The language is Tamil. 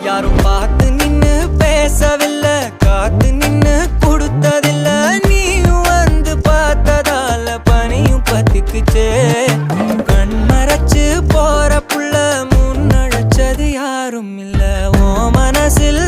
யாரும் பார்த்து நின்னு பேசவில்லை, காத்து நின்னு கொடுத்ததில்ல. நீயும் வந்து பார்த்ததால பனியும் பத்திக்குச்சே. கண் மறைச்சு போற புள்ள முன்னழைச்சது யாரும் இல்ல. ஓ மனசில்